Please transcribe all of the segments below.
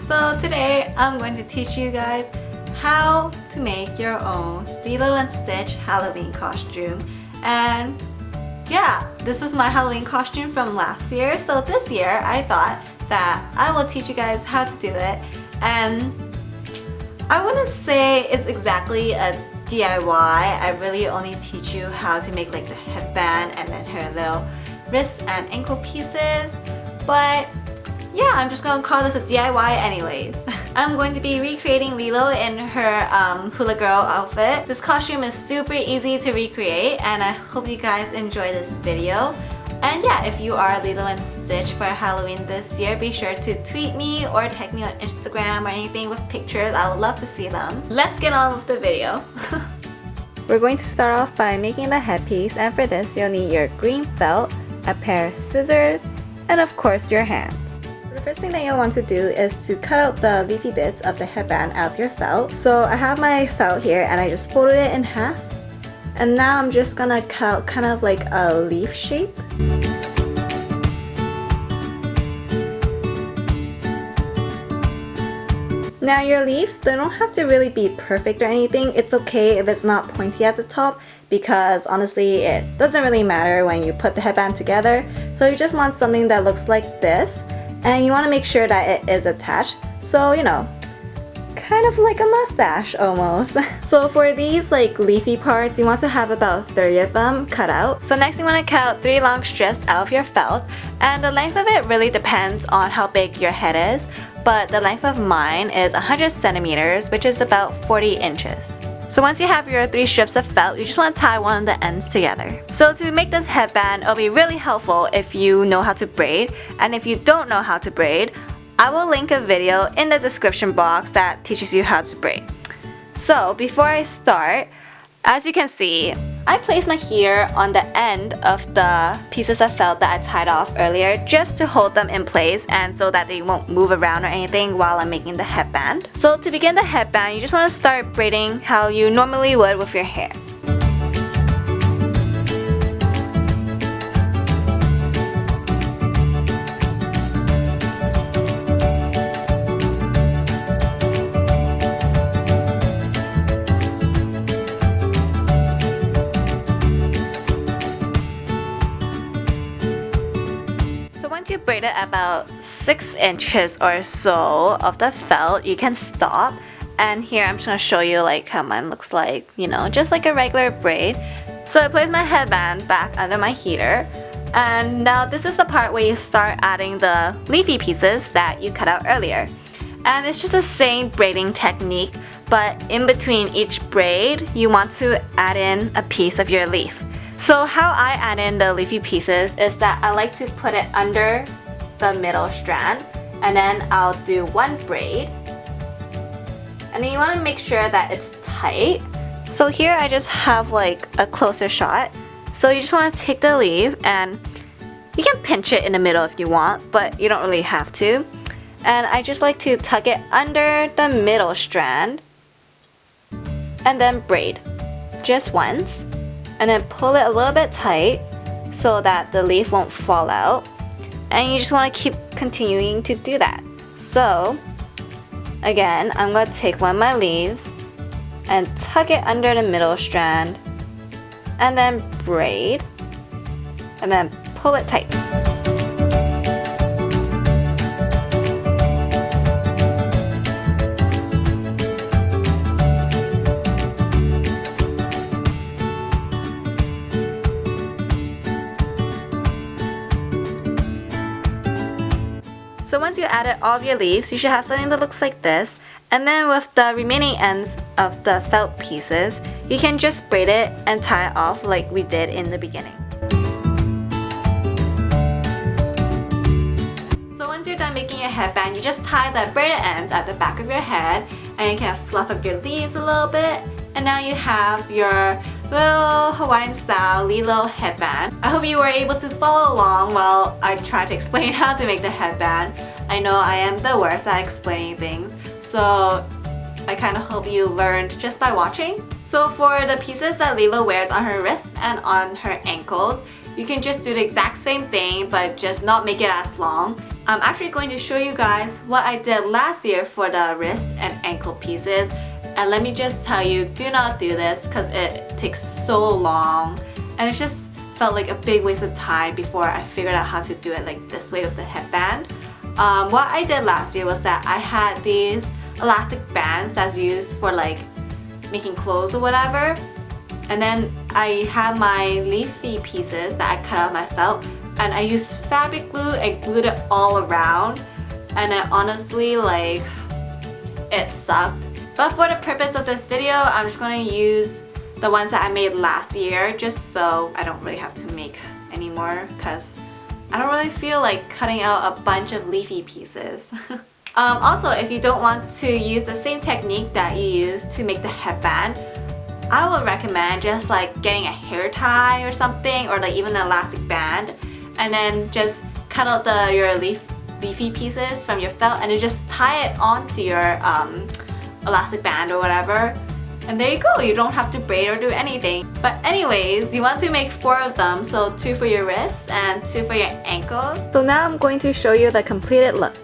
So today I'm going to teach you guys how to make your own Lilo and Stitch Halloween costume. And yeah, this was my Halloween costume from last year. So this year I thought that I will teach you guys how to do it. And I wouldn't say it's exactly a DIY. I really only teach you how to make like the headband and then her little wrist and ankle pieces. But yeah, I'm just gonna call this a DIY anyways. I'm going to be recreating Lilo in her hula girl outfit. This costume is super easy to recreate and I hope you guys enjoy this video. And yeah, if you are Lilo and Stitch for Halloween this year, be sure to tweet me or tag me on Instagram or anything with pictures. I would love to see them. Let's get on with the video. We're going to start off by making the headpiece, and for this you'll need your green felt, a pair of scissors, and of course your hands. The first thing that you'll want to do is to cut out the leafy bits of the headband out of your felt. So I have my felt here and I just folded it in half. And now I'm just gonna cut out kind of like a leaf shape. Now your leaves, they don't have to really be perfect or anything. It's okay if it's not pointy at the top because honestly it doesn't really matter when you put the headband together. So you just want something that looks like this. And you want to make sure that it is attached, so you know, kind of like a mustache almost. So for these like leafy parts, you want to have about 30 of them cut out. So next you want to cut out 3 long strips out of your felt, and the length of it really depends on how big your head is, but the length of mine is 100 centimeters, which is about 40 inches. So once you have your 3 strips of felt, you just want to tie one of the ends together. So to make this headband, it'll be really helpful if you know how to braid, and if you don't know how to braid, I will link a video in the description box that teaches you how to braid. So before I start, as you can see, I placed my heater on the end of the pieces of felt that I tied off earlier just to hold them in place and so that they won't move around or anything while I'm making the headband. So to begin the headband, you just want to start braiding how you normally would with your hair. Once you braid it about 6 inches or so of the felt, you can stop. And here I'm just going to show you like how mine looks like, you know, just like a regular braid. So I place my headband back under my heater. And now this is the part where you start adding the leafy pieces that you cut out earlier. And it's just the same braiding technique, but in between each braid, you want to add in a piece of your leaf. So how I add in the leafy pieces is that I like to put it under the middle strand, and then I'll do one braid, and then you want to make sure that it's tight. So here I just have like a closer shot. So you just want to take the leaf and you can pinch it in the middle if you want, but you don't really have to. And I just like to tuck it under the middle strand and then braid just once. And then pull it a little bit tight so that the leaf won't fall out. And you just want to keep continuing to do that. So again, I'm going to take one of my leaves and tuck it under the middle strand and then braid and then pull it tight. So once you added all of your leaves, you should have something that looks like this. And then with the remaining ends of the felt pieces, you can just braid it and tie it off like we did in the beginning. So once you're done making your headband, you just tie the braided ends at the back of your head, and you can fluff up your leaves a little bit. And now you have your little Hawaiian style Lilo headband. I hope you were able to follow along while I try to explain how to make the headband. I know I am the worst at explaining things, so I kind of hope you learned just by watching. So for the pieces that Lilo wears on her wrists and on her ankles, you can just do the exact same thing but just not make it as long I'm actually going to show you guys what I did last year for the wrist and ankle pieces. And let me just tell you, do not do this because it takes so long and it just felt like a big waste of time before I figured out how to do it like this way with the headband. What I did last year was that I had these elastic bands that's used for like making clothes or whatever, and then I had my leafy pieces that I cut out of my felt, and I used fabric glue and glued it all around, and then honestly, like, it sucked. But for the purpose of this video, I'm just going to use the ones that I made last year just so I don't really have to make anymore, because I don't really feel like cutting out a bunch of leafy pieces. Also, if you don't want to use the same technique that you used to make the headband, I would recommend just like getting a hair tie or something, or like even an elastic band, and then just cut out your leafy pieces from your felt and then just tie it onto your elastic band or whatever. And there you go, you don't have to braid or do anything. But anyways, you want to make 4 of them, so 2 for your wrists and 2 for your ankles. So now I'm going to show you the completed look.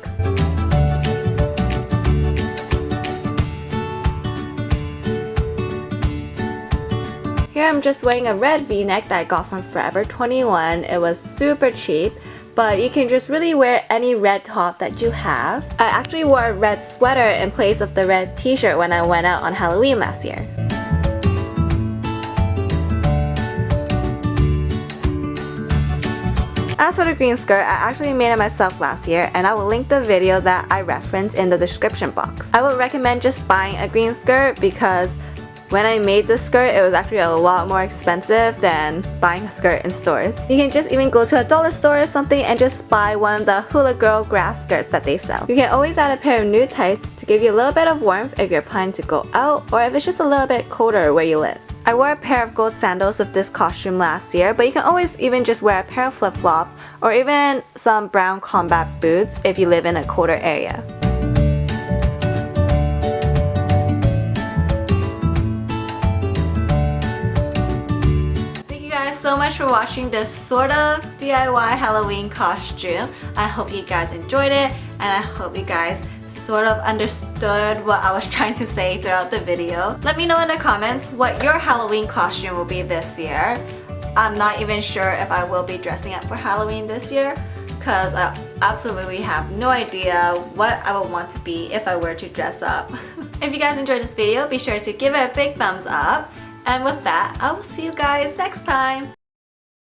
Here I'm just wearing a red v-neck that I got from Forever 21. It was super cheap, but you can just really wear any red top that you have. I actually wore a red sweater in place of the red t-shirt when I went out on Halloween last year. As for the green skirt, I actually made it myself last year, and I will link the video that I referenced in the description box. I would recommend just buying a green skirt because when I made this skirt, it was actually a lot more expensive than buying a skirt in stores. You can just even go to a dollar store or something and just buy one of the Hula Girl grass skirts that they sell. You can always add a pair of nude tights to give you a little bit of warmth if you're planning to go out or if it's just a little bit colder where you live. I wore a pair of gold sandals with this costume last year, but you can always even just wear a pair of flip-flops or even some brown combat boots if you live in a colder area. So much for watching this sort of DIY Halloween costume. I hope you guys enjoyed it, and I hope you guys sort of understood what I was trying to say throughout the video. Let me know in the comments what your Halloween costume will be this year. I'm not even sure if I will be dressing up for Halloween this year because I absolutely have no idea what I would want to be if I were to dress up. If you guys enjoyed this video, be sure to give it a big thumbs up. And with that, I will see you guys next time.